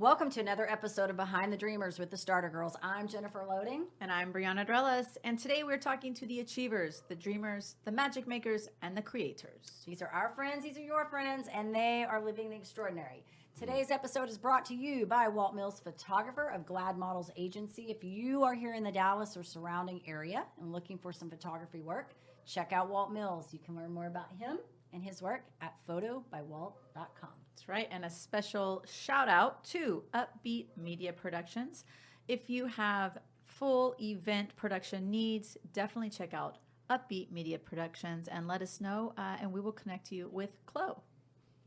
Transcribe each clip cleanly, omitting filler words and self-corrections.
Welcome to another episode of Behind the Dreamers with the Starter Girls. I'm Jennifer Loading. And I'm Brianna Drelis. And today we're talking to the achievers, the dreamers, the magic makers, and the creators. These are our friends, these are your friends, and they are living the extraordinary. Today's episode is brought to you by Walt Mills, photographer of Glad Models Agency. If you are here in the Dallas or surrounding area and looking for some photography work, check out Walt Mills. You can learn more about him and his work at photobywalt.com. That's right. And a special shout out to Upbeat Media Productions. If you have full event production needs, definitely check out Upbeat Media Productions and let us know, and we will connect you with Chloe.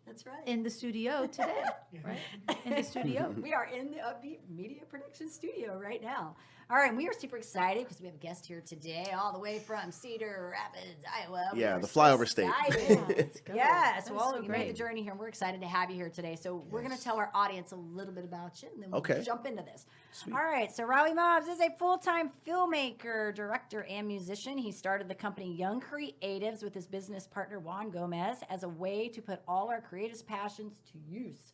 That's right. In the studio today, right? In the studio. We are in the Upbeat Media Production studio right now. All right, and we are super excited because we have a guest here today, all the way from Cedar Rapids, Iowa. Yeah, the flyover state. Yes, That well, so you great. made the journey here, and we're excited to have you here today. So we're going to tell our audience a little bit about you, and then we'll jump into this. Sweet. All right, so Riley Mobz is a full-time filmmaker, director, and musician. He started the company Young Creatives with his business partner, Juan Gomez, as a way to put all our creative passions to use.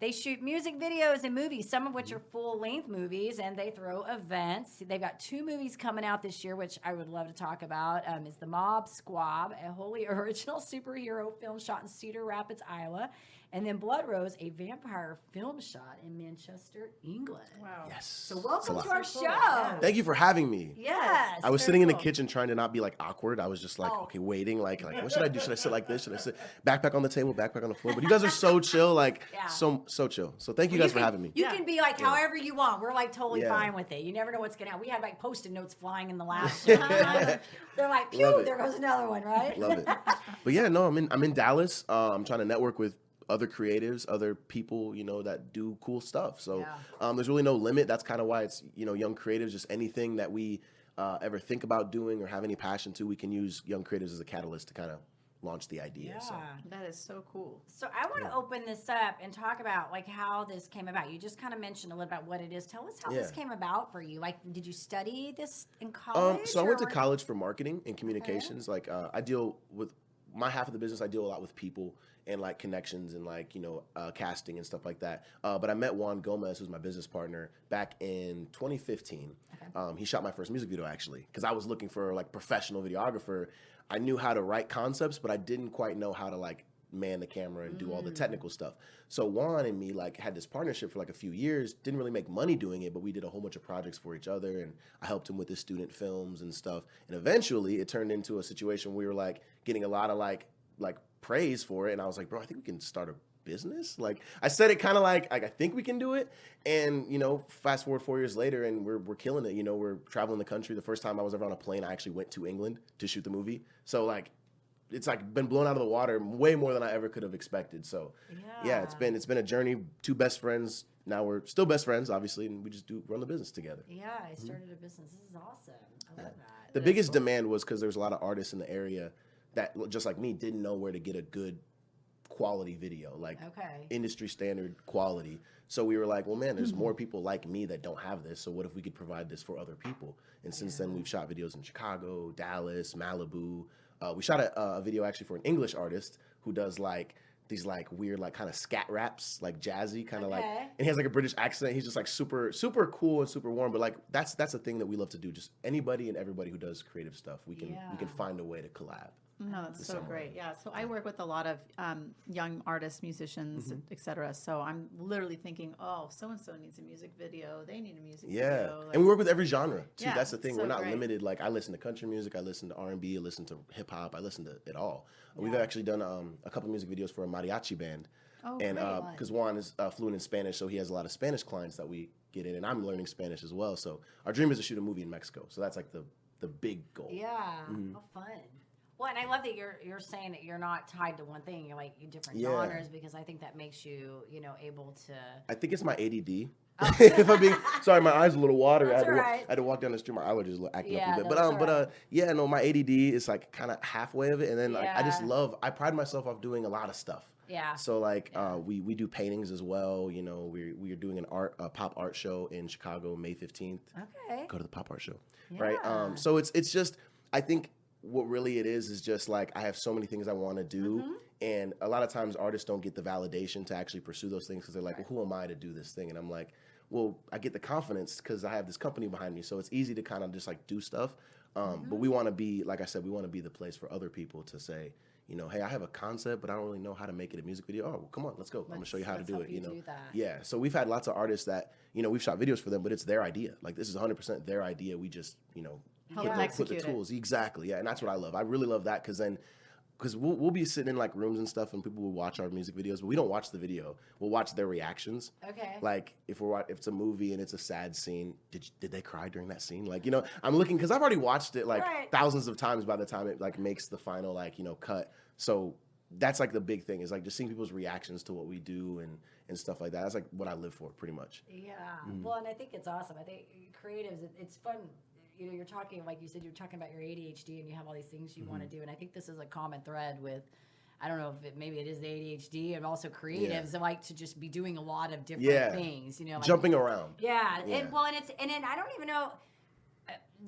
They shoot music videos and movies, some of which are full-length movies, and they throw events. They've got 2 movies coming out this year, which I would love to talk about. Is The Mob Squab, a wholly original superhero film shot in Cedar Rapids, Iowa, and then Blood Rose, a vampire film shot in Manchester, England. Wow. Yes. So welcome to our show. Yeah. Thank you for having me. Yes. I was very sitting in the cool. kitchen trying to not be like awkward. I was just like, okay, waiting. Like, what should I do? Should I sit like this? Should I sit backpack on the table, backpack on the floor? But you guys are so chill, like so chill. So thank you guys for having me. You can be like however you want. We're like totally Yeah. fine with it. You never know what's going to happen. We had like Post-it notes flying in the last one. They're like, pew, Love it. there goes another one, right? Love it. But yeah, no, I'm in Dallas. I'm trying to network with other creatives, other people, that do cool stuff. So there's really no limit. That's kind of why it's, Young Creatives, just anything that we ever think about doing or have any passion to, we can use Young Creatives as a catalyst to kind of launch the idea. Yeah. So. That is so cool. So I want to open this up and talk about like how this came about. You just kind of mentioned a little about what it is. Tell us how this came about for you. Like, did you study this in college? So I went to college for marketing and communications. Like I deal with my half of the business. I deal a lot with people and like connections and like, casting and stuff like that. But I met Juan Gomez, who's my business partner, back in 2015. Okay. He shot my first music video actually, because I was looking for like professional videographer. I knew how to write concepts, but I didn't quite know how to like man the camera and do all the technical stuff. So Juan and me like had this partnership for like a few years, didn't really make money doing it, but we did a whole bunch of projects for each other, and I helped him with his student films and stuff. And eventually it turned into a situation where we were like getting a lot of like praise for it. And I was like, bro, I think we can start a business. Like I said it kind of like I think we can do it. And, fast forward 4 years later and we're killing it. We're traveling the country. The first time I was ever on a plane, I actually went to England to shoot the movie. So like, it's like been blown out of the water way more than I ever could have expected. So yeah, it's been a journey. 2 best friends. Now we're still best friends, obviously, and we just run the business together. Yeah, I started a business. This is awesome. I love that. The biggest demand was because there's a lot of artists in the area that, just like me, didn't know where to get a good quality video, like industry standard quality. So we were like, well, man, there's more people like me that don't have this. So what if we could provide this for other people? And since then, we've shot videos in Chicago, Dallas, Malibu. We shot a video actually for an English artist who does like these like weird like kind of scat raps, like jazzy kind of like, and he has like a British accent. He's just like super cool and super warm. But like that's a thing that we love to do. Just anybody and everybody who does creative stuff, we can find a way to collab. No, that's so great. Yeah. So I work with a lot of young artists, musicians, et cetera. So I'm literally thinking, oh, so-and-so needs a music video. They need a music video. Like, and we work with every genre too. Yeah, That's the thing. so We're not great. limited. Like I listen to country music. I listen to R&B. I listen to hip hop. I listen to it all. We've actually done a couple music videos for a mariachi band. Oh, and great. because Juan is fluent in Spanish, so he has a lot of Spanish clients that we get in, and I'm learning Spanish as well. So our dream is to shoot a movie in Mexico. So that's like the big goal. Yeah. How fun. Well, and I love that you're saying that you're not tied to one thing. You're like different genres, because I think that makes you, able to. I think it's my ADD. If I'm being sorry, my eyes are a little watery. That's I had to walk down the street. My allergies are acting up a bit. Yeah, my ADD is like kind of halfway of it, and then like I pride myself off doing a lot of stuff. Yeah. So like we do paintings as well. We are doing a pop art show in Chicago May 15th. Okay. Go to the pop art show, Yeah. right? So it's just I think what really it is just like I have so many things I want to do, and a lot of times artists don't get the validation to actually pursue those things because they're like, well, who am I to do this thing? And I'm like, well, I get the confidence because I have this company behind me, so it's easy to kind of just like do stuff. But we want to be, like I said, we want to be the place for other people to say, you know, hey, I have a concept, but I don't really know how to make it a music video. Oh, well, come on, let's go. I'm gonna show you how to do it. You know, yeah. So we've had lots of artists that, you know, we've shot videos for them, but it's their idea. Like this is 100% their idea. We just, you know, put the tools. Exactly. Yeah, and that's what I love. I really love that because we'll be sitting in like rooms and stuff, and people will watch our music videos, but we don't watch the video. We'll watch their reactions. Okay. Like if it's a movie and it's a sad scene, did they cry during that scene? Like, you know, I'm looking because I've already watched it like thousands of times by the time it like makes the final like, you know, cut. So that's like the big thing is like just seeing people's reactions to what we do and stuff like that. That's like what I live for pretty much. Yeah. Well, and I think it's awesome. I think creatives, it's fun. You know, you're talking, like you said, you're talking about your ADHD and you have all these things you want to do. And I think this is a common thread with, I don't know if maybe it is the ADHD and also creatives that like to just be doing a lot of different things, you know. Like, jumping around. Yeah. And, well, and then I don't even know,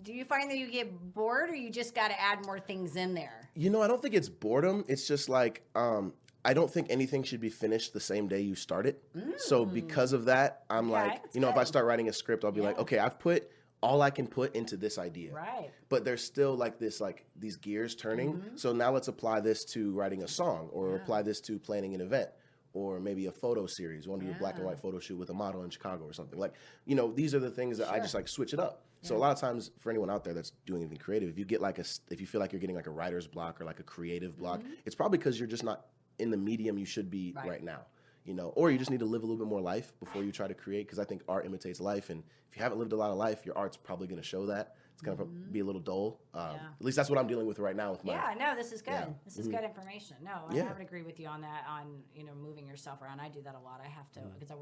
do you find that you get bored or you just got to add more things in there? You know, I don't think it's boredom. It's just like, I don't think anything should be finished the same day you start it. So because of that, I'm like, you know, if I start writing a script, I'll be like, okay, I've put all I can put into this idea. Right. But there's still like this, like these gears turning. So now let's apply this to writing a song or apply this to planning an event or maybe a photo series. You want to do a black and white photo shoot with a model in Chicago or something. Like, you know, these are the things that I just like switch it up. So a lot of times for anyone out there that's doing anything creative, if you get like if you feel like you're getting like a writer's block or like a creative block, it's probably because you're just not in the medium you should be right now. You know, or you just need to live a little bit more life before you try to create, because I think art imitates life, and if you haven't lived a lot of life, your art's probably going to show that. It's going to be a little dull. At least that's what I'm dealing with right now with my. Yeah, no, this is good. This is good information. No, I would agree with you on that. On, you know, moving yourself around. I do that a lot. I have to because I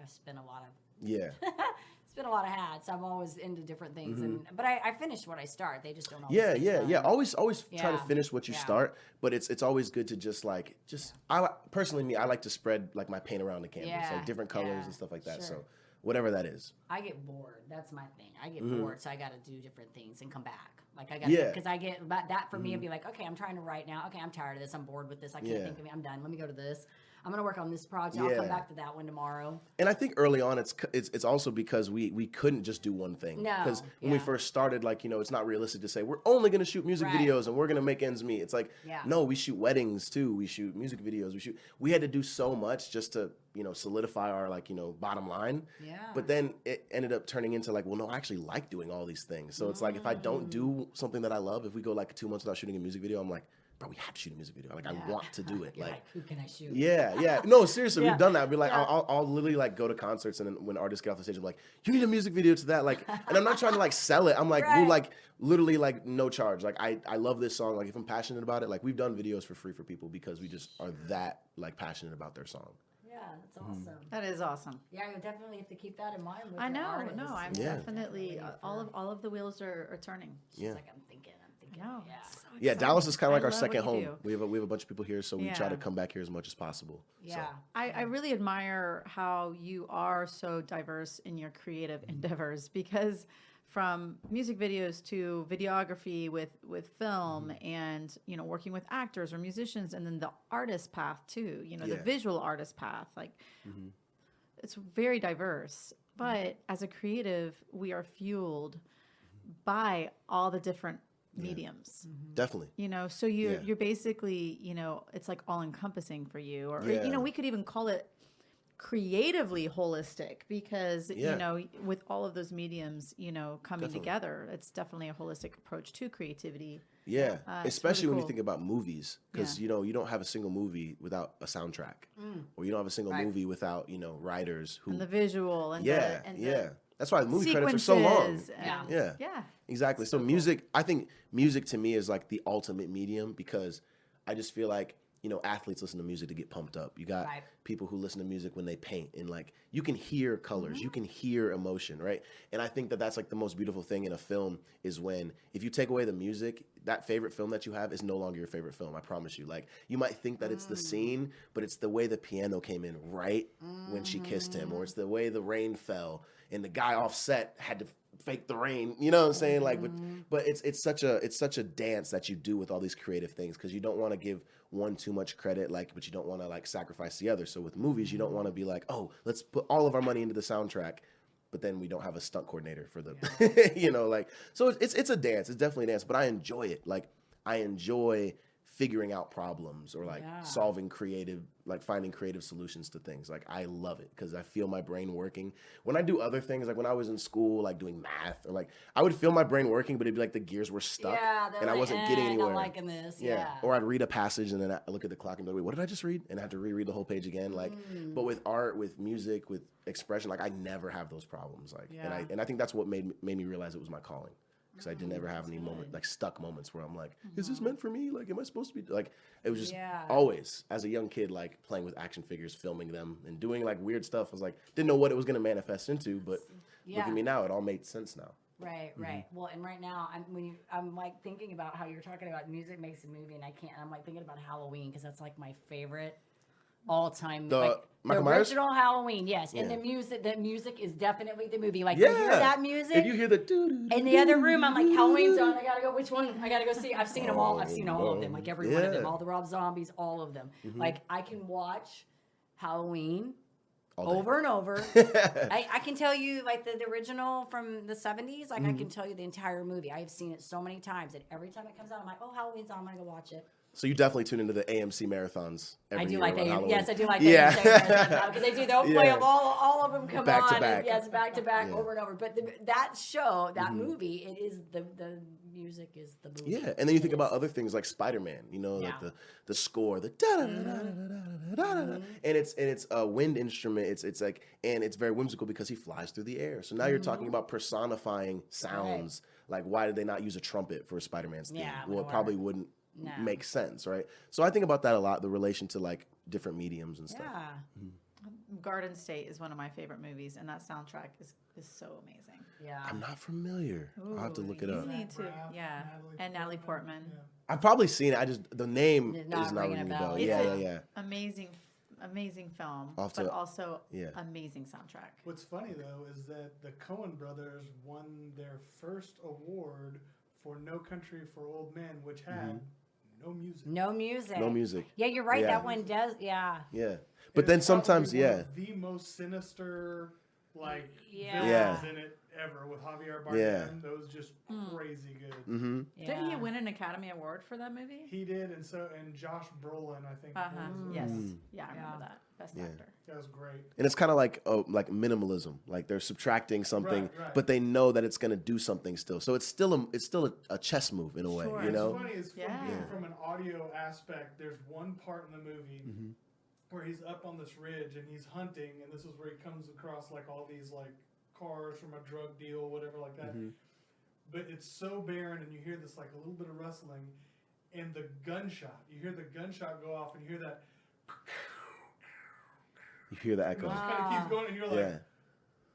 spend a lot of spin a lot of hats. I'm always into different things, but I finish what I start. They just don't always. Yeah. Always try to finish what you start, but it's always good to just personally I like to spread like my paint around the canvas, like different colors and stuff like that. So whatever that is. I get bored. That's my thing. I get bored, so I got to do different things and come back. Like I got because I get that for me. I'd be like, okay, I'm trying to write now. Okay, I'm tired of this. I'm bored with this. I can't think of it. I'm done. Let me go to this. I'm gonna work on this project. I'll come back to that one tomorrow. And I think early on, it's also because we couldn't just do one thing. No, because when we first started, like, you know, it's not realistic to say we're only gonna shoot music videos and we're gonna make ends meet. It's like, no, we shoot weddings too. We shoot music videos. We had to do so much just to, you know, solidify our, like, you know, bottom line. Yeah. But then it ended up turning into like, well, no, I actually like doing all these things. So it's like if I don't do something that I love, if we go like 2 months without shooting a music video, I'm like, bro, we have to shoot a music video. Like, I want to do it. Like, who can I shoot? Yeah. No, seriously, we've done that. I'd be like, I'll literally like go to concerts, and then when artists get off the stage, I'm like, you need a music video to that. Like, and I'm not trying to like sell it. I'm like, we'll like literally like no charge. Like, I love this song. Like, if I'm passionate about it, like we've done videos for free for people because we just are that like passionate about their song. Yeah, that's awesome. That is awesome. Yeah, you definitely have to keep that in mind. With I know. artists. No, I'm definitely all of the wheels are turning. She's like, I'm thinking. No, yeah, Dallas is kind of like our second home. We have a bunch of people here, so we try to come back here as much as possible. Yeah, so. I really admire how you are so diverse in your creative endeavors, because from music videos to videography with film and, you know, working with actors or musicians, and then the artist path too, you know, the visual artist path, like it's very diverse. But as a creative, we are fueled by all the different mediums. Definitely. You know, so you're basically, you know, it's like all encompassing for you, or you know, we could even call it creatively holistic, because you know, with all of those mediums, you know, coming together, it's definitely a holistic approach to creativity. Especially really when you think about movies, because you know, you don't have a single movie without a soundtrack, or you don't have a single movie without, you know, writers who and the visual and that's why the movie credits are so long. Yeah. Exactly. So music, I think music to me is like the ultimate medium, because I just feel like, you know, athletes listen to music to get pumped up. You got people who listen to music when they paint, and like you can hear colors, you can hear emotion, right? And I think that that's like the most beautiful thing in a film is when, if you take away the music, that favorite film that you have is no longer your favorite film. I promise you. Like, you might think that it's the scene, but it's the way the piano came in right when she kissed him, or it's the way the rain fell and the guy off set had to fake the rain. You know what I'm saying? Like, but it's such a dance that you do with all these creative things because you don't want to give one too much credit, like, but you don't want to like sacrifice the other. So with movies, you don't want to be like, oh, let's put all of our money into the soundtrack, but then we don't have a stunt coordinator for the, you know, like, so it's a dance. It's definitely a dance, but I enjoy it. Like, I enjoy figuring out problems or like solving creative, like finding creative solutions to things. Like, I love it because I feel my brain working. When I do other things, like when I was in school, like doing math or like, I would feel my brain working, but it'd be like the gears were stuck and I wasn't getting anywhere. I'm liking this. Or I'd read a passage and then I look at the clock and be like, wait, what did I just read? And I have to reread the whole page again. Like, but with art, with music, with expression, like I never have those problems. Like, and I think that's what made me realize it was my calling. Because I didn't ever have any moment, like stuck moments where I'm like, is this meant for me? Like, am I supposed to be like, it was just always as a young kid, like playing with action figures, filming them and doing like weird stuff. I was like, didn't know what it was going to manifest into, but look at me now. It all made sense now. Right. Well, and right now I'm like thinking about how you're talking about music makes a movie and I'm like thinking about Halloween because that's like my favorite all-time, the original Halloween, yes. And the music is definitely the movie. Like, you hear that music, if you hear the in the other room, I'm like, Halloween's on. I gotta go. Which one? I gotta go see. I've seen them all. I've seen all of them. Like every one of them. All the Rob Zombies, all of them. Like I can watch Halloween over and over. I can tell you like the original from the 70s. Like I can tell you the entire movie. I've seen it so many times, and every time it comes out, I'm like, oh, Halloween's on. I'm gonna go watch it. So you definitely tune into the AMC marathons every year. I do like AMC marathons because they do. They'll play them all of them come back on. To back. Yes, back to back, over and over. But that show, that movie, it is the music is the movie. Yeah, and then you think about other things like Spider-Man. You know, like the score, the da da da da da da, and it's a wind instrument. It's like, and it's very whimsical because he flies through the air. So now you're talking about personifying sounds. Like, why did they not use a trumpet for a Spider-Man's theme? Well, it probably wouldn't. Make sense, right? So I think about that a lot, the relation to like different mediums and stuff. Garden State is one of my favorite movies, and that soundtrack is so amazing. I'm not familiar. I'll have to look it up. You need to, and Natalie Portman. I've probably seen it. I just the name is not ringing a bell. It's amazing film, but also amazing soundtrack. What's funny though is that the Coen brothers won their first award for No Country for Old Men, which had no music. Yeah, you're right. That one does. Yeah. But then sometimes, the most sinister, like, villains in it ever with Javier Bardem. Those just crazy good. Didn't he win an Academy Award for that movie? He did, and Josh Brolin, I think. Yes. I remember that. Best actor. That was great. And it's kind of like minimalism. Like they're subtracting something, but they know that it's going to do something still. So it's still a chess move in a way. You know. What's funny is from an audio aspect, there's one part in the movie where he's up on this ridge and he's hunting, and this is where he comes across like all these like cars from a drug deal, whatever like that. But it's so barren, and you hear this like a little bit of rustling, and the gunshot. You hear the gunshot go off, and you hear that. You hear the echo. It just kind of keeps going, and you're like,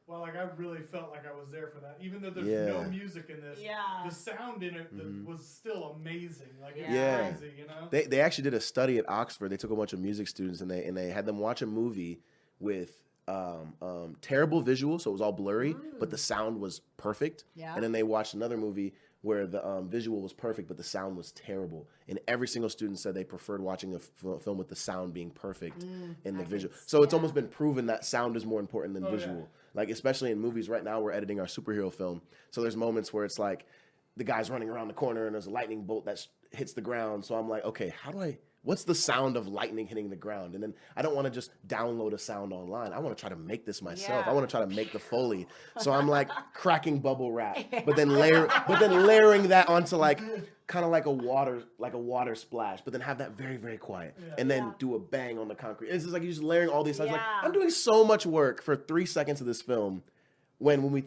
well, like I really felt like I was there for that. Even though there's no music in this, the sound in it was still amazing. Like it's crazy, you know. They actually did a study at Oxford. They took a bunch of music students and they had them watch a movie with terrible visuals, so it was all blurry, but the sound was perfect. And then they watched another movie where the visual was perfect, but the sound was terrible. And every single student said they preferred watching a film with the sound being perfect in the visual. So it's almost been proven that sound is more important than visual. Like, especially in movies right now, we're editing our superhero film. So there's moments where it's like the guy's running around the corner and there's a lightning bolt that hits the ground. So I'm like, okay, what's the sound of lightning hitting the ground? And then I don't want to just download a sound online. I want to try to make this myself. I want to try to make the Foley. So I'm like cracking bubble wrap, but then layering that onto like kind of like a water splash, but then have that very, very quiet, and then do a bang on the concrete. It's just like you're just layering all these sounds. Like, I'm doing so much work for 3 seconds of this film. When we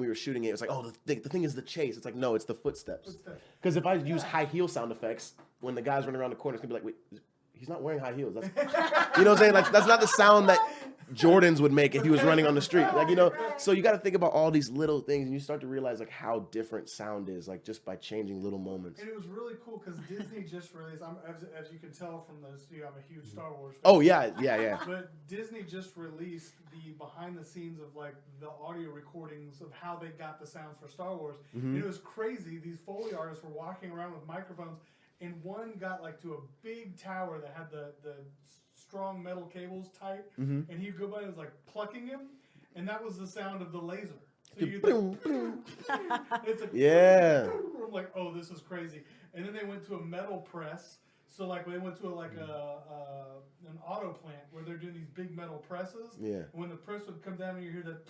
were shooting it was like, oh, the thing is the chase. It's like, no, it's the footsteps. Because if I use high heel sound effects when the guy's running around the corner, it's gonna be like, wait, he's not wearing high heels. That's, you know what I'm saying? Like, that's not the sound that Jordans would make if he was running on the street. Like, you know, so you got to think about all these little things, and you start to realize like how different sound is, like just by changing little moments. And it was really cool because Disney just released, as you can tell from the studio, I'm a huge Star Wars fan. Oh yeah. But Disney just released the behind the scenes of like the audio recordings of how they got the sounds for Star Wars. And it was crazy. These Foley artists were walking around with microphones, and one got like to a big tower that had the strong metal cables tight, and he'd go by and was like plucking him, and that was the sound of the laser. So you it's like, I'm like, oh, this is crazy. And then they went to a metal press. So like they went to an auto plant where they're doing these big metal presses. Yeah. And when the press would come down and you hear that.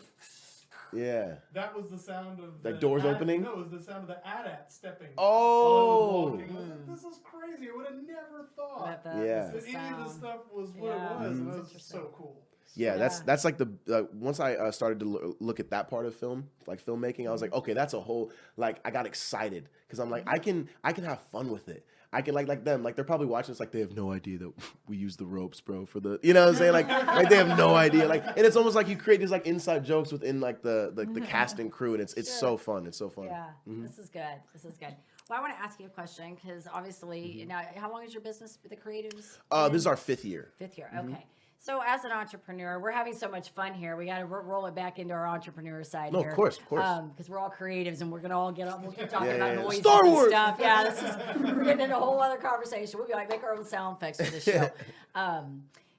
Yeah. That was the sound of the doors opening? No, it was the sound of the AT-AT stepping. Oh. I was like, this is crazy. I would have never thought That that any of this stuff was what it was. And it was just so cool. Yeah, that's like the once I started to look at that part of film, like filmmaking, I was like, okay, that's a whole, like I got excited because I'm like I can have fun with it. I can like them, like they're probably watching this like they have no idea that we use the ropes, bro, for the, you know what I'm saying, like they have no idea, like, and it's almost like you create these like inside jokes within like the cast and crew, and it's so fun. It's so fun. Yeah, this is good. This is good. Well, I want to ask you a question because obviously now, how long is your business with the creatives? This is our 5th year. 5th year. Okay. So as an entrepreneur, we're having so much fun here. We got to roll it back into our entrepreneur side here. Of course. Because we're all creatives and we're going to all get up. We'll keep talking about noise Star and Wars! stuff. Yeah, we're getting into a whole other conversation. We'll be like, make our own sound effects for this show.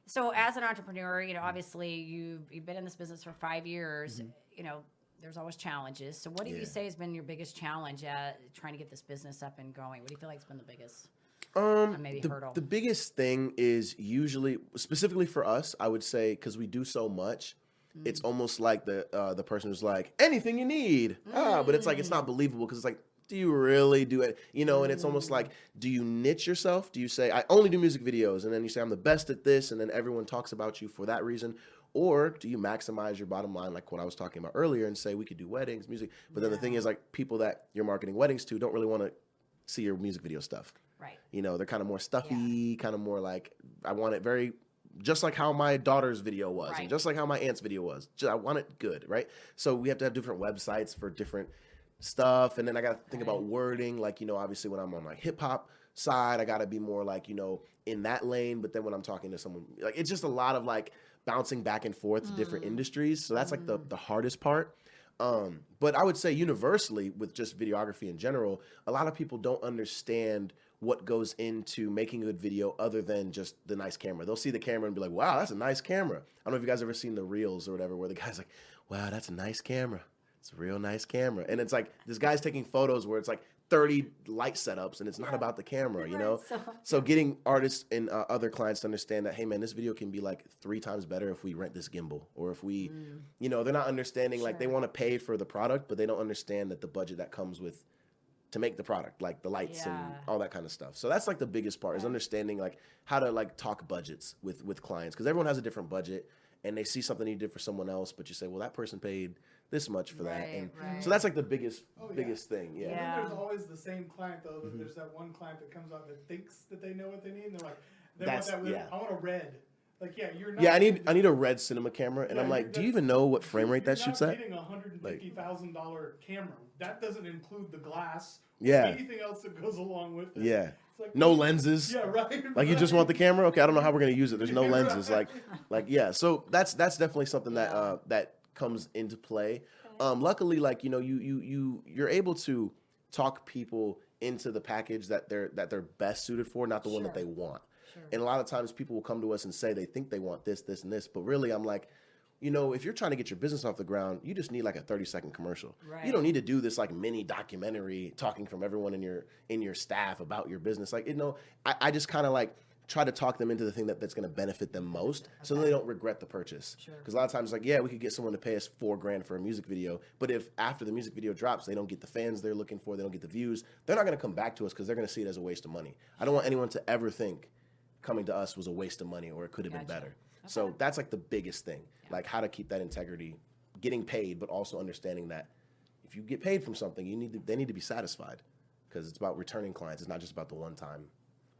So as an entrepreneur, you know, obviously you've been in this business for 5 years. You know, there's always challenges. So what do you say has been your biggest challenge at trying to get this business up and going? What do you feel like has been the biggest? The biggest thing is usually, specifically for us, I would say, because we do so much, it's almost like the person who's like, anything you need. But it's like, it's not believable because it's like, do you really do it? You know, and it's almost like, do you niche yourself? Do you say, I only do music videos? And then you say, I'm the best at this. And then everyone talks about you for that reason. Or do you maximize your bottom line, like what I was talking about earlier, and say, we could do weddings, music. But then the thing is, like, people that you're marketing weddings to don't really want to see your music video stuff. Right. You know, they're kind of more stuffy, kind of more like, I want it very, just like how my daughter's video was, and just like how my aunt's video was. I want it good, right? So we have to have different websites for different stuff. And then I got to think about wording. Like, you know, obviously when I'm on my hip hop side, I got to be more like, you know, in that lane. But then when I'm talking to someone, like, it's just a lot of like bouncing back and forth to different industries. So that's like the hardest part. But I would say universally with just videography in general, a lot of people don't understand what goes into making a good video other than just the nice camera. They'll see the camera and be like, wow, that's a nice camera. I don't know if you guys ever seen the reels or whatever, where the guy's like, wow, that's a nice camera. It's a real nice camera. And it's like, this guy's taking photos where it's like 30 light setups and it's not about the camera, you know? So getting artists and other clients to understand that, hey man, this video can be like 3 times better if we rent this gimbal, or if we, you know, they're not understanding, like they want to pay for the product, but they don't understand that the budget that comes with to make the product, like the lights and all that kind of stuff. So that's like the biggest part is understanding like how to like talk budgets with clients, because everyone has a different budget and they see something you did for someone else, but you say, well, that person paid this much for that. And so that's like the biggest thing. Yeah. And then there's always the same client though. That there's that one client that comes out that thinks that they know what they need, and they're like, I want a red. Like, you're not. Yeah, I need a red cinema camera, and I'm like, do you even know what frame rate that shoots at? You're getting $150,000 camera. That doesn't include the glass. Yeah. Anything else that goes along with it. Yeah. It's like, no lenses. Yeah, right. Like you just want the camera? Okay, I don't know how we're gonna use it. There's no lenses. Like yeah. So that's definitely something that that comes into play. Luckily, like, you know, you're able to talk people into the package that they're best suited for, not the one that they want. And a lot of times people will come to us and say they think they want this, this, and this. But really, I'm like, you know, if you're trying to get your business off the ground, you just need like a 30-second commercial. Right. You don't need to do this like mini documentary talking from everyone in your staff about your business. Like, you know, I just kind of like try to talk them into the thing that's going to benefit them most, so they don't regret the purchase. Because a lot of times, like, we could get someone to pay us $4,000 for a music video, but if after the music video drops, they don't get the fans they're looking for, they don't get the views, they're not going to come back to us because they're going to see it as a waste of money. I don't want anyone to ever think coming to us was a waste of money or it could have been better. So that's like the biggest thing, like how to keep that integrity, getting paid, but also understanding that if you get paid from something, they need to be satisfied, because it's about returning clients. It's not just about the one-time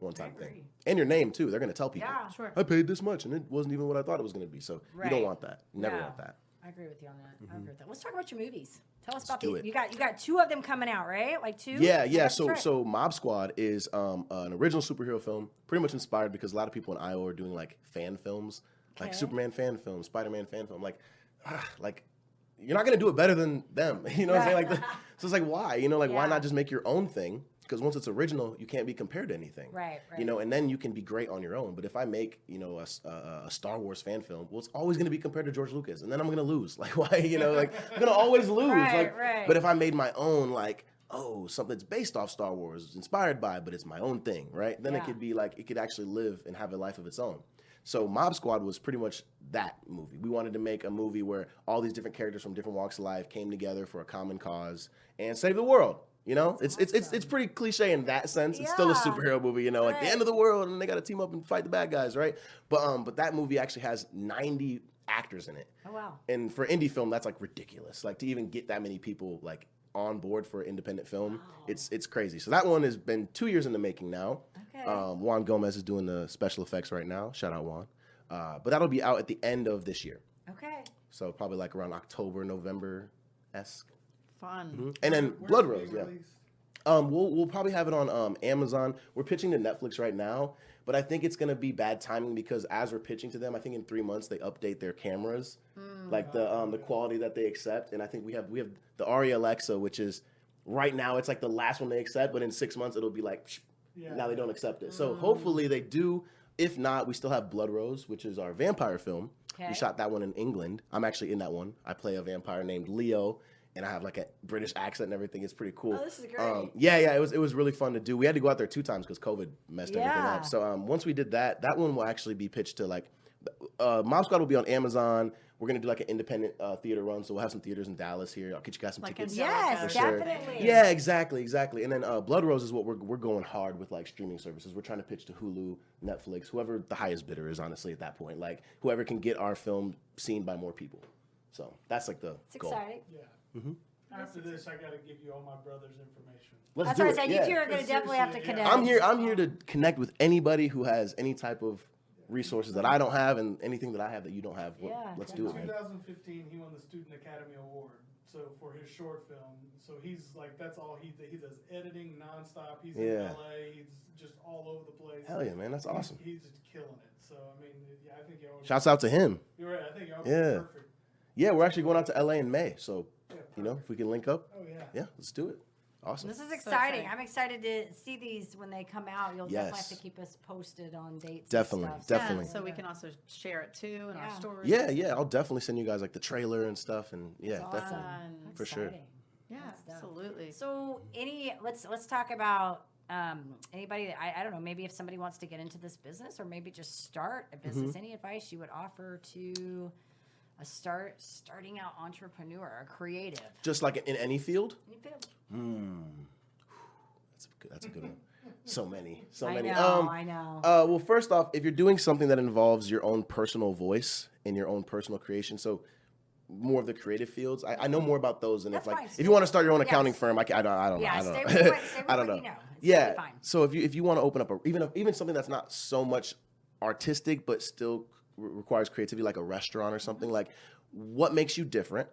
one-time thing. agree. And your name too. They're going to tell people. Yeah. Sure. I paid this much, and it wasn't even what I thought it was going to be. So you Right. don't want that. Never Yeah. want that. I agree with you on that. I agree with that. Let's talk about your movies. Tell us about do the it. you got 2 of them coming out, right? Like 2? Yeah, yeah. That's So right. so Mob Squad is an original superhero film, pretty much inspired because a lot of people in Iowa are doing like fan films, like Okay. Superman fan film, Spider-Man fan film. Like you're not gonna do it better than them. You know what I'm saying? Like, so it's like why? You know, like why Yeah. not just make your own thing? Because once it's original, you can't be compared to anything. Right, You know, and then you can be great on your own. But if I make, you know, a Star Wars fan film, well, it's always going to be compared to George Lucas, and then I'm going to lose. Like, why? You know, like I'm going to always lose. Right, right. But if I made my own, like, oh, something that's based off Star Wars, inspired by, but it's my own thing, right? Then Yeah. it could be like it could actually live and have a life of its own. So Mob Squad was pretty much that movie. We wanted to make a movie where all these different characters from different walks of life came together for a common cause and save the world. You know, it's pretty cliche in that sense. It's still a Yeah. superhero movie, you know, like the Right. end of the world, and they got to team up and fight the bad guys, right? But that movie actually has 90 actors in it, Oh wow. and for indie film, that's like ridiculous. Like to even get that many people like on board for independent film, it's crazy. So that one has been 2 years in the making now. Okay. Juan Gomez is doing the special effects right now. Shout out Juan. But that'll be out at the end of this year, Okay. so probably like around October, November-esque. Fun. And then Where's Blood it Rose, being yeah. released? We'll probably have it on Amazon. We're pitching to Netflix right now, but I think it's gonna be bad timing because as we're pitching to them, I think in 3 months they update their cameras, like the quality that they accept. And I think we have the Arri Alexa, which is right now it's like the last one they accept, but in 6 months it'll be like Yeah. now they don't accept it. So hopefully they do. If not, we still have Blood Rose, which is our vampire film. Okay. We shot that one in England. I'm actually in that one. I play a vampire named Leo, and I have like a British accent and everything. It's pretty cool. Oh, this is great. Yeah, it was really fun to do. We had to go out there 2 times because COVID messed everything Yeah. up. So once we did that, that one will actually be pitched to like Mob Squad will be on Amazon. We're gonna do like an independent theater run, so we'll have some theaters in Dallas here. I'll get you guys some Like tickets. in Yes, for sure. definitely. Yeah, exactly. And then Blood Rose is what we're going hard with, like streaming services. We're trying to pitch to Hulu, Netflix, whoever the highest bidder is, honestly, at that point. Like whoever can get our film seen by more people. So that's like the It's goal. exciting. Yeah. After this, I got to give you all my brother's information. Let's That's do what I it. said. Yeah. You two are going to definitely have to Seriously, connect. yeah. I'm here to connect with anybody who has any type of resources that I don't have and anything that I have that you don't have. Yeah, Let's In do it, man. 2015, he won the Student Academy Award. So for his short film, so he's like that's all he does editing nonstop. He's in Yeah. LA. He's just all over the place. Hell yeah, man. That's awesome. He's just killing it. So I mean, yeah, I think y'all. would- Shouts out to him. You're right. I think y'all. Yeah. Yeah. Perfect. Yeah, we're actually going out to LA in May. So, Yeah, you know, if we can link up, Oh yeah. yeah, let's do it. Awesome. This is So exciting. exciting. I'm excited to see these when they come out. You'll definitely have Yes. to keep us posted on dates. Definitely, and stuff. definitely. Yeah, so we can also share it too in Yeah. our stories. Yeah, I'll definitely send you guys like the trailer and stuff, and yeah, That's definitely. awesome. That's For sure. exciting. Yeah, That's dope. absolutely. So, let's talk about anybody that I don't know. Maybe if somebody wants to get into this business, or maybe just start a business. Any advice you would offer to a starting out entrepreneur, a creative? Just like in any field. Any field? That's a good one. So many. I know. I know. Well, first off, if you're doing something that involves your own personal voice and your own personal creation, so more of the creative fields, I know more about those than That's if like fine. if you want to start your own Yes. accounting firm, I don't know. Yeah, I don't stay know. with what- stay with I don't what know. you know. It's Yeah. totally fine. So if you want to open up even something that's not so much artistic but still requires creativity, like a restaurant or something, like what makes you different?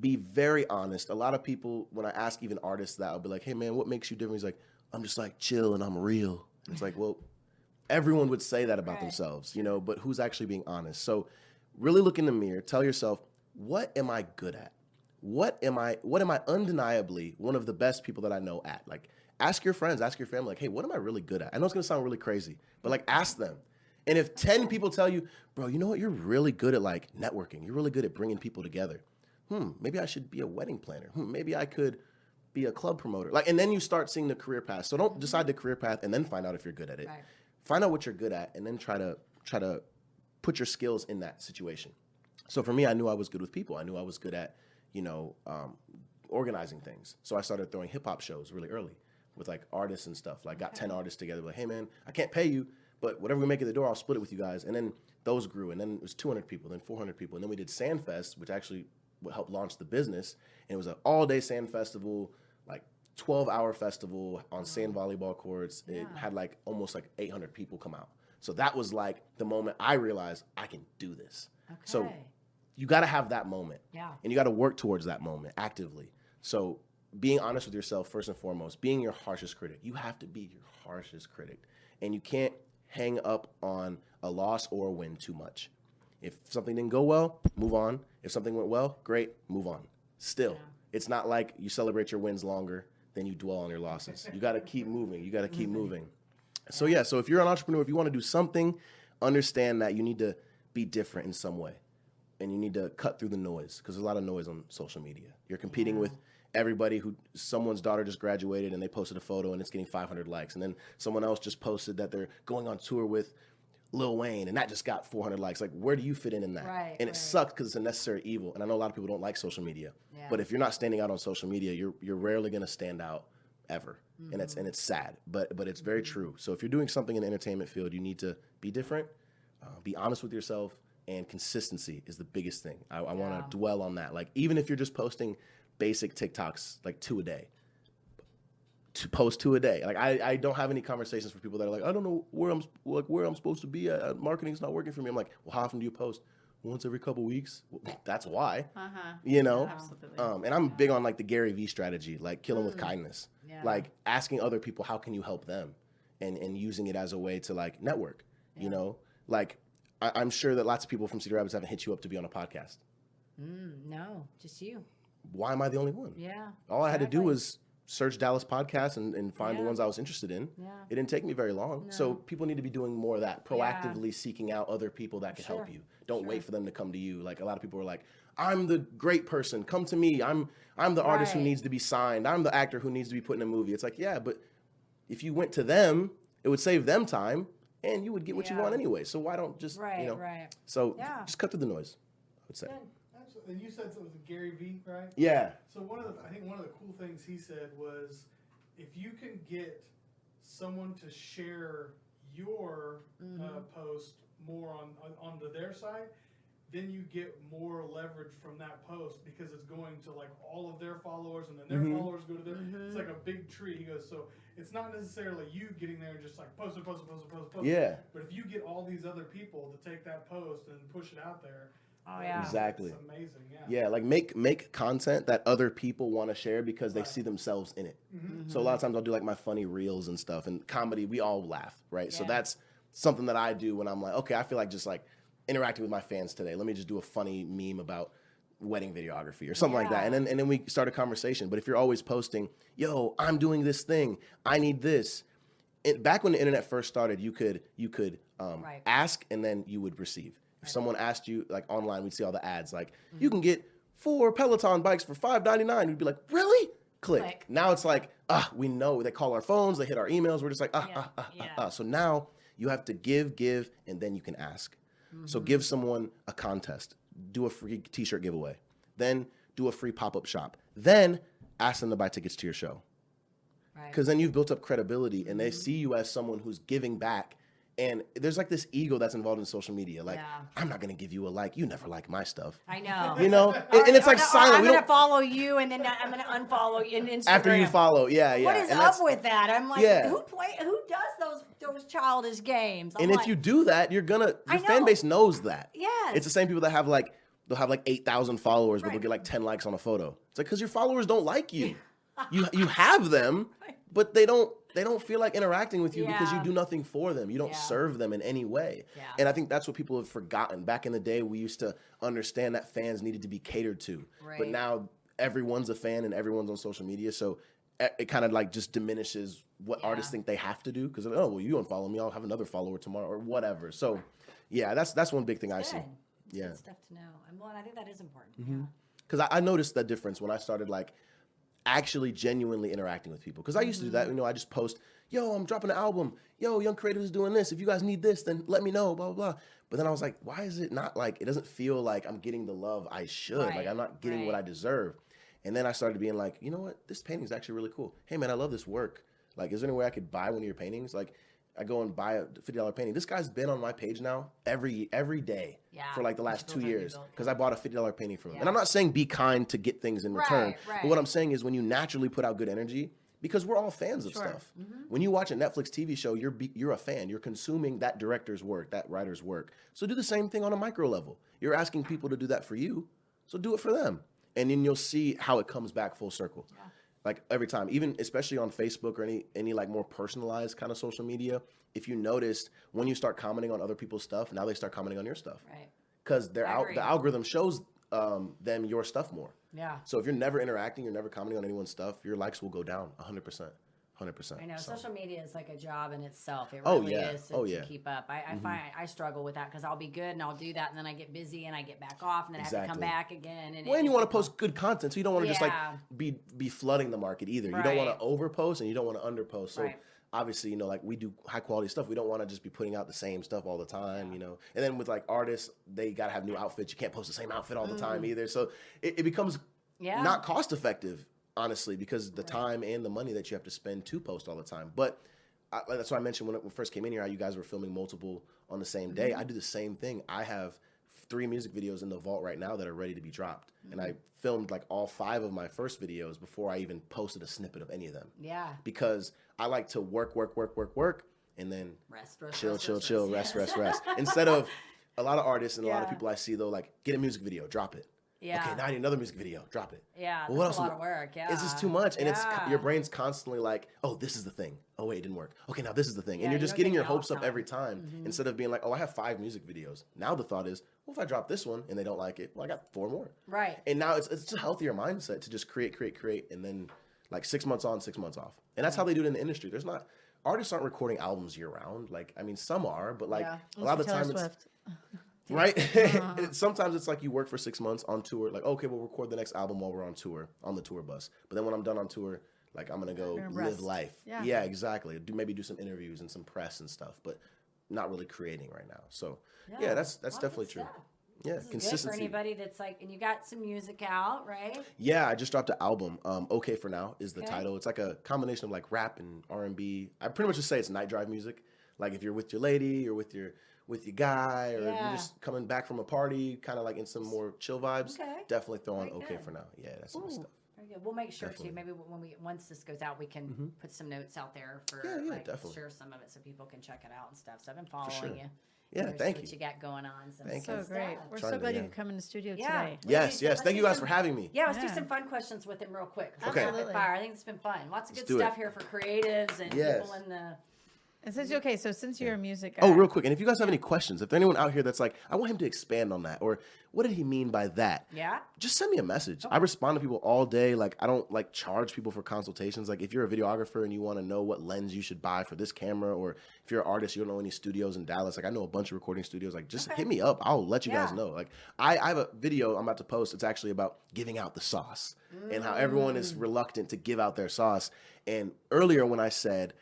Be very honest. A lot of people, when I ask even artists that, I'll be like, "Hey man, what makes you different?" He's like, "I'm just like chill and I'm real." And it's like, well, everyone would say that about Right. themselves, you know, but who's actually being honest? So really look in the mirror, tell yourself, what am I good at? What am I undeniably one of the best people that I know at? Like ask your friends, ask your family, like, hey, what am I really good at? I know it's gonna sound really crazy, but like ask them. And if 10 people tell you, bro, you know what? You're really good at like networking. You're really good at bringing people together. Maybe I should be a wedding planner. Maybe I could be a club promoter. Like, and then you start seeing the career path. So don't decide the career path and then find out if you're good at it. Right. Find out what you're good at and then try to put your skills in that situation. So for me, I knew I was good with people. I knew I was good at, organizing things. So I started throwing hip hop shows really early with like artists and stuff. Like got 10 artists together. Like, hey man, I can't pay you, but whatever we make at the door, I'll split it with you guys. And then those grew, and then it was 200 people, then 400 people, and then we did Sandfest, which actually helped launch the business. And it was an all-day sand festival, like 12-hour festival on sand volleyball courts. It had like almost like 800 people come out. So that was like the moment I realized I can do this. Okay. So you got to have that moment. Yeah. And you got to work towards that moment actively. So being honest with yourself, first and foremost, being your harshest critic. You have to be your harshest critic. And you can't hang up on a loss or a win too much. If something didn't go well, move on. If something went well, great, move on. Still, it's not like you celebrate your wins longer than you dwell on your losses. You got to keep moving. You got to keep moving. So yeah, so if you're an entrepreneur, if you want to do something, understand that you need to be different in some way. And you need to cut through the noise, because there's a lot of noise on social media. You're competing with everybody who, someone's daughter just graduated and they posted a photo and it's getting 500 likes. And then someone else just posted that they're going on tour with Lil Wayne and that just got 400 likes. Like, where do you fit in that? Right, and it sucks because it's a necessary evil. And I know a lot of people don't like social media. Yeah. But if you're not standing out on social media, you're rarely going to stand out ever. And it's sad, but it's very true. So if you're doing something in the entertainment field, you need to be different, be honest with yourself, and consistency is the biggest thing. I want to dwell on that. Like, even if you're just posting basic TikToks, like 2 a day, to post 2 a day. Like, I don't have any conversations for people that are like, I don't know where I'm supposed to be at. Marketing's not working for me. I'm like, well, how often do you post? Once every couple weeks. Well, that's why. You know. Absolutely. And I'm big on like the Gary Vee strategy, like kill them with kindness. Yeah. Like asking other people, how can you help them, and using it as a way to like network. You know, like I'm sure that lots of people from Cedar Rapids haven't hit you up to be on a podcast. No, just you. Why am I the only one? Yeah. All I had to do exactly. was search Dallas podcasts and find the Yeah. ones I was interested in. Yeah. It didn't take me very long. So people need to be doing more of that, proactively seeking out other people that can help Sure. you. Don't wait for them to come to you. Like, a lot of people are like, I'm the great person. Come to me. I'm the artist who Right. needs to be signed. I'm the actor who needs to be put in a movie. It's like, yeah, but if you went to them, it would save them time and you would get what you Yeah. want anyway. So why don't just, Right, you know. right. So Yeah. just cut through the noise, I would say. Absolutely. And you said something with Gary Vee, right? Yeah. So I think one of the cool things he said was, if you can get someone to share your post more onto their side, then you get more leverage from that post, because it's going to like all of their followers, and then their followers go to their. It's like a big tree. He goes, so it's not necessarily you getting there and just like post. Yeah. But if you get all these other people to take that post and push it out there. Oh, yeah. Exactly. It's amazing. Yeah. Yeah, like make content that other people want to share because they see themselves in it. So a lot of times I'll do like my funny reels and stuff, and comedy, we all laugh, right? So Yeah. that's something that I do when I'm like, okay, I feel like just like interacting with my fans today. Let me just do a funny meme about wedding videography or something like that. And then we start a conversation. But if you're always posting, yo, I'm doing this thing, I need this. Back when the internet first started, you could Right. ask and then you would receive. If someone asked you, like online, we'd see all the ads, like, you can get 4 Peloton bikes for $5.99. We'd be like, really? Click. Now it's like, we know. They call our phones, they hit our emails. We're just like, So now you have to give, and then you can ask. So give someone a contest. Do a free t-shirt giveaway. Then do a free pop-up shop. Then ask them to buy tickets to your show. Right. Because then you've built up credibility, and they see you as someone who's giving back. And there's like this ego that's involved in social media. Like, I'm not going to give you a like. You never like my stuff. I know. You know? And it's like silent. I'm We going to don't- follow you, and then I'm going to unfollow you on Instagram. After you follow. Yeah. What is And up that's- with that? I'm like, Yeah. who does those childish games? I'm And like, if you do that, your I fan know. base knows that. Yes. It's the same people that have like, they'll have like 8,000 followers, but they'll get like 10 likes on a photo. It's like, because your followers don't like you. You have them, but they don't feel like interacting with you because you Yeah. do nothing for them. You don't Yeah. serve them in any way. Yeah. And I think that's what people have forgotten. Back in the day, we used to understand that fans needed to be catered to. But Right. now everyone's a fan and everyone's on social media. So it kind of like just diminishes what artists think they have to do. Because, oh, well, you unfollow me, I'll have another follower tomorrow or whatever. So, yeah, that's one big thing I see. Good. It's Yeah. good stuff to know. And I think that is important. Yeah. Because I noticed that difference when I started like actually genuinely interacting with people. Because I used to do that, I just post, yo, I'm dropping an album. Yo, Young Creative is doing this. If you guys need this, then let me know, blah, blah, blah. But then I was like, why is it not like, it doesn't feel like I'm getting the love I should. Right, Like I'm not getting what I deserve. And then I started being like, you know what? This painting is actually really cool. Hey man, I love this work. Like, is there any way I could buy one of your paintings? Like, I go and buy a $50 painting. This guy's been on my page now every day for like the last 2 years because I bought a $50 painting from him. And I'm not saying be kind to get things in return. Right. But what I'm saying is when you naturally put out good energy, because we're all fans of Sure. stuff. When you watch a Netflix TV show, you're a fan. You're consuming that director's work, that writer's work. So do the same thing on a micro level. You're asking people to do that for you, so do it for them. And then you'll see how it comes back full circle. Yeah. Like every time, even especially on Facebook or any like more personalized kind of social media, if you noticed when you start commenting on other people's stuff, now they start commenting on your stuff. Right. Because the algorithm shows them your stuff more. Yeah. So if you're never interacting, you're never commenting on anyone's stuff, your likes will go down 100%. 100%. I know So. social media is like a job in itself. It Oh, really yeah. is Oh, to yeah. keep up. I find I struggle with that because I'll be good and I'll do that and then I get busy and I get back off and then I have to come Exactly. back again. And Well, and you want to post good content, so you don't want to just like Yeah. be flooding the market either. You don't want Right. to overpost and you don't want to underpost. So Right. obviously, like we do high quality stuff. We don't want to just be putting out the same stuff all the time, And then with like artists, they gotta have new outfits. You can't post the same outfit all the time either. So it becomes not cost effective, honestly, because the time and the money that you have to spend to post all the time. But that's why I mentioned when we first came in here, how you guys were filming multiple on the same day. I do the same thing. I have 3 music videos in the vault right now that are ready to be dropped. And I filmed like all 5 of my first videos before I even posted a snippet of any of them. Yeah. Because I like to work, and then Rest, chill, rest. Instead of a lot of artists and a lot of people I see, though, like, get a music video, drop it. Yeah. Okay, now I need another music video, drop it. Yeah. Well, what That's a else? lot of work. Yeah. It's just too much. And Yeah. your brain's constantly like, oh, this is the thing. Oh, wait, it didn't work. Okay, now this is the thing. Yeah, and you're you just don't getting get your the hopes up off every time instead of being like, oh, I have 5 music videos. Now the thought is, well, if I drop this one and they don't like it, well, I got 4 more. Right. And now it's a healthier mindset to just create, and then like 6 months on, 6 months off. And that's how they do it in the industry. Artists aren't recording albums year round. Like, I mean, some are, but like a lot of the time it's right. Sometimes it's like you work for 6 months on tour. Like, okay, we'll record the next album while we're on tour, on the tour bus. But then when I'm done on tour, like I'm gonna go live rest. life. Yeah. Exactly. Maybe do some interviews and some press and stuff, but not really creating right now. So yeah, that's A lot of definitely good true. stuff. Yeah, This is consistency. good for anybody that's like, and you got some music out, right? Yeah, I just dropped an album. Okay for Now is the Okay. title. It's like a combination of like rap and R&B. I pretty much just say it's night drive music. Like if you're with your lady or with your guy, or you're just coming back from a party, kind of like in some more chill vibes. Okay. Definitely throw on Very Okay good. for Now. Yeah, that's some stuff. Very good. We'll make sure Definitely. too. Maybe once this goes out, we can put some notes out there for Yeah, like definitely. share some of it so people can check it out and stuff. So I've been following sure. you. Yeah, There's thank what you. you got going on. Some Thank So you. great. We're Trying so to, glad yeah. you could come in the studio Yeah. today. Yes. Let's Thank do you guys some- for having me. Yeah, let's do Yeah. some fun questions with him real quick. Okay. Rapid fire. I think it's been fun. Lots of Let's good do it. stuff here for creatives and Yes. people in the. And since since you're a music guy, Oh, real quick. And if you guys have any questions, if there's anyone out here that's like, I want him to expand on that, or what did he mean by that? Yeah. Just send me a message. I respond to people all day. Like, I don't like charge people for consultations. Like, if you're a videographer and you want to know what lens you should buy for this camera, or if you're an artist, you don't know any studios in Dallas. Like, I know a bunch of recording studios. Like, just hit me up. I'll let you guys Yeah. know. Like, I have a video I'm about to post. It's actually about giving out the sauce and how everyone is reluctant to give out their sauce. And earlier when I said,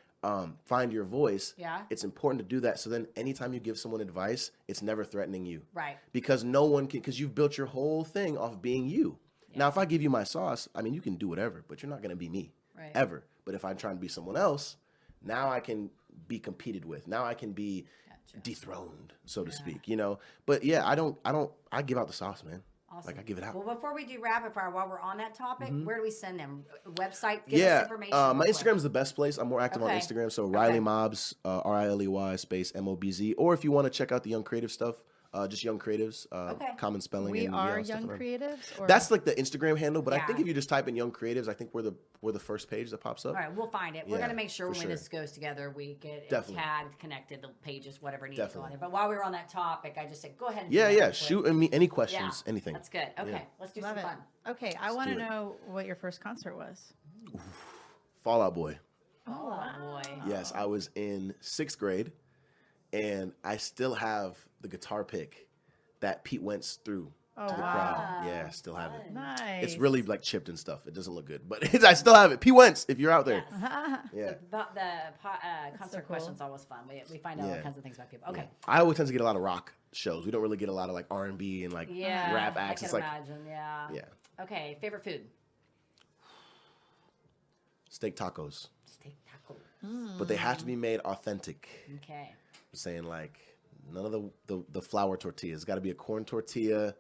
find your voice. Yeah. It's important to do that. So then anytime you give someone advice, it's never threatening you. Right. Because no one can, because you've built your whole thing off being you. Now, if I give you my sauce, I mean, you can do whatever, but you're not going to be me. Right. Ever. But if I'm trying to be someone else, now I can be competed with. Now I can be dethroned, so to speak, But yeah, I give out the sauce, man. Awesome. Like, I give it out. Well, before we do rapid fire, while we're on that topic, where do we send them? Website? Give us Yeah, information. my real quick. Instagram is the best place. I'm more active on Okay. Instagram. So Riley Mobz, Riley space MOBZ. Or if you want to check out the Young Creative stuff, just Young Creatives, common spelling. we and, are stuff young around. creatives. Or? That's like the Instagram handle, but I think Yeah. if you just type in Young Creatives, I think we're the first page that pops up. All right, we'll find it. We're Yeah, going to make sure for when sure. this goes together, we get it Definitely. tagged, connected, the pages, whatever needs to go on Definitely. there. But while we were on that topic, I just said, go ahead and Yeah, do that yeah. real quick. Shoot me any questions, Yeah, anything. That's good. Okay, Yeah. let's do Love some it. fun. Okay, I want to do it. know what your first concert was. Fallout Boy. Oh, boy. Yes, I was in 6th grade, and I still have the guitar pick that Pete Wentz threw to the crowd. Yeah, I still have it. Nice. It's really like chipped and stuff. It doesn't look good, but I still have it. Pete Wentz, if you're out there. Yeah. The concert cool. question's always fun. We find out all Yeah. kinds of things about people. Okay. I always tend to get a lot of rock shows. We don't really get a lot of like R&B and like Yeah. rap acts. I It's can like imagine. Yeah. yeah, Okay. Favorite food? steak tacos, Steak taco. but they have to be made authentic. Okay. I'm saying like none of the flour tortillas. It's got to be a corn tortilla,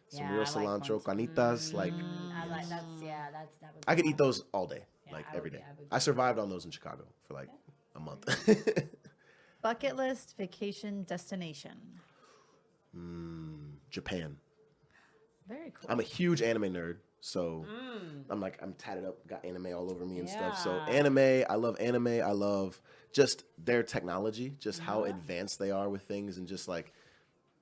some Yeah, real I like cilantro, corn carnitas. Like I like that's that would. I be could eat fun. those all day. like I every would- day. I would I survived on those in Chicago for like a month. Bucket list vacation destination. Japan. Very cool. I'm a huge anime nerd, so I'm tatted up, got anime all over me and stuff. So Yeah. anime, I love anime. I love just their technology, just how advanced they are with things, and just like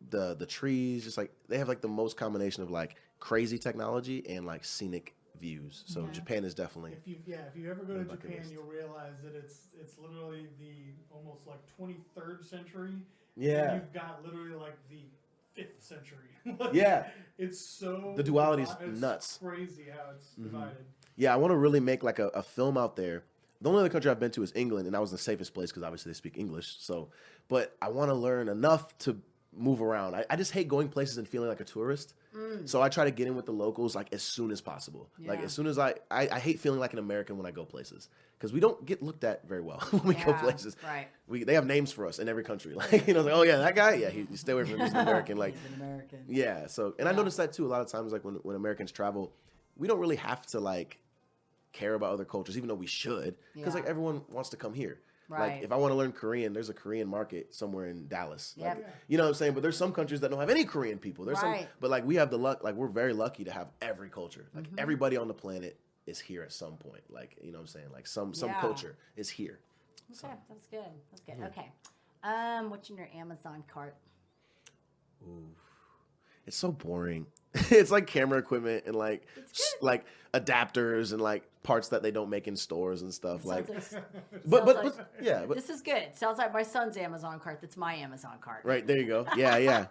the trees, just like they have like the most combination of like crazy technology and like scenic views. So Japan is definitely. If you ever go to bucket Japan, list. you'll realize that it's literally the almost like 23rd century. Yeah. And you've got literally like the 5th century. Like, Yeah. It's so The duality is it's nuts. Crazy how it's divided. Yeah, I want to really make like a film out there. The only other country I've been to is England, and that was the safest place because obviously they speak English. So, but I want to learn enough to move around. I just hate going places and feeling like a tourist. So I try to get in with the locals like as soon as possible. Like Yeah. as soon as I hate feeling like an American when I go places because we don't get looked at very well when we go Yeah, places. right. They have names for us in every country. Like like, oh yeah, that guy, yeah, you stay away from him. He's an American. Like He's an American. yeah. So and I noticed that too a lot of times. Like when Americans travel, we don't really have to like care about other cultures, even though we should, because like Yeah. everyone wants to come here. Right. Like if I want to learn Korean, there's a Korean market somewhere in Dallas. Like, Yep. you know what I'm saying? But there's some countries that don't have any Korean people. There's some, Right. but like we have the luck. Like we're very lucky to have every culture. Like everybody on the planet is here at some point. Like you know what I'm saying? Like some Yeah. culture is here. Okay, that's good. That's good. Okay. What's in your Amazon cart? It's so boring. It's like camera equipment and like like adapters and like parts that they don't make in stores and stuff. Like, Sounds like- but sounds yeah, but this is good. It sounds like my son's Amazon cart. That's my Amazon cart. right there you go. Yeah.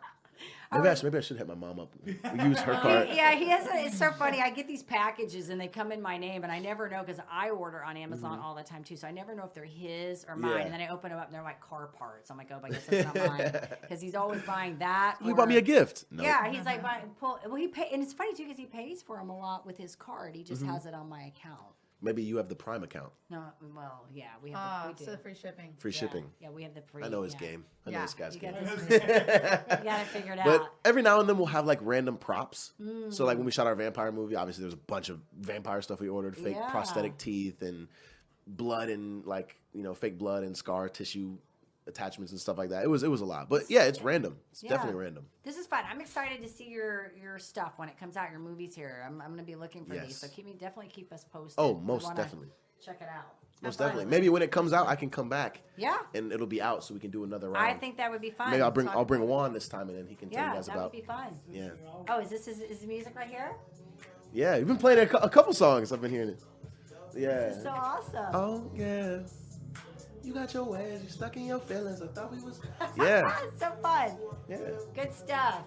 Maybe I should hit my mom up. Use her card. Yeah, he has. It's so funny. I get these packages and they come in my name, and I never know because I order on Amazon all the time too. So I never know if they're his or mine. Yeah. And then I open them up, and they're like car parts. I'm like, oh, I guess that's not mine because he's always buying that. You bought me a gift. No. Yeah, he's like, well, he pay, and it's funny too because he pays for them a lot with his card. He just has it on my account. Maybe you have the Prime account. No, well, yeah, we have. We do. So free shipping. Free shipping. Yeah, we have the free. I know his yeah. game. I know Yeah, this guy's You game. got this. You got it figured But out. every now and then we'll have like random props. So like when we shot our vampire movie, obviously there's a bunch of vampire stuff we ordered, fake Yeah. prosthetic teeth and blood and like fake blood and scar tissue attachments and stuff like that. It was a lot, but yeah, it's random. It's Yeah. definitely random. This is fun. I'm excited to see your stuff when it comes out. Your movies here. I'm going to be looking for these. Yes. So definitely keep us posted. Oh, We most wanna definitely. Check it out. Most Have fun. definitely. Maybe when it comes out, I can come back. Yeah. And it'll be out, so we can do another round. I think that would be fun. Maybe I'll bring Talk- Juan this time, and then he can tell you Yeah, guys that about. would be fun. Yeah, Oh, is the music right here? yeah. You've been playing a couple songs. I've been hearing it. Yeah. This is so awesome. Oh yeah. You got your ways. You stuck in your feelings. I thought we was. Yeah. It's so fun. Yeah. Good stuff.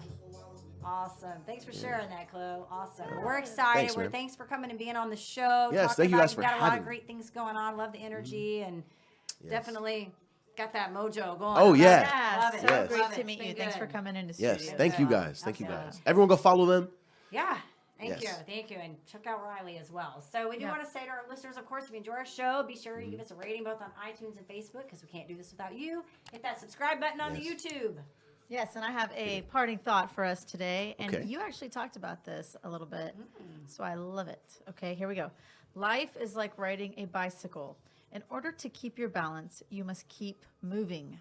Awesome. Thanks for sharing that, Chloe. Awesome. We're excited. Thanks, man. Thanks for coming and being on the show. Yes, talking thank you about- guys for You've got a lot having of me. great things going on. Love the energy and Yes. definitely got that mojo going. Oh, Love yeah. it. Yeah, Love it. so Yes. great Love to it. meet It's you. been Thanks for good. coming into Yes. studio. Thank you Yeah. guys. Thank you Absolutely. guys. Everyone go follow them. Yeah. Thank Yes. you. Thank you. And check out Riley as well. So we do Yeah. want to say to our listeners, of course, if you enjoy our show, be sure you give us a rating both on iTunes and Facebook because we can't do this without you. Hit that subscribe button on the Yes. YouTube. Yes, and I have a parting thought for us today. And Okay. you actually talked about this a little bit, so I love it. Okay, here we go. Life is like riding a bicycle. In order to keep your balance, you must keep moving.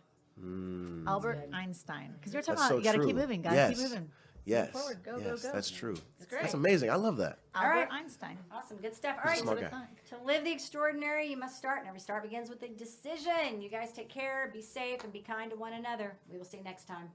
Albert Einstein. Because you're talking That's about so you got to true. keep moving. Got to Yes. keep moving. Yes. forward. Go, yes, go. That's true. great. That's amazing. I love that. All Albert right. Einstein. Awesome. Good stuff. All right. smart So guy. to live the extraordinary, you must start. And every start begins with a decision. You guys take care, be safe, and be kind to one another. We will see you next time.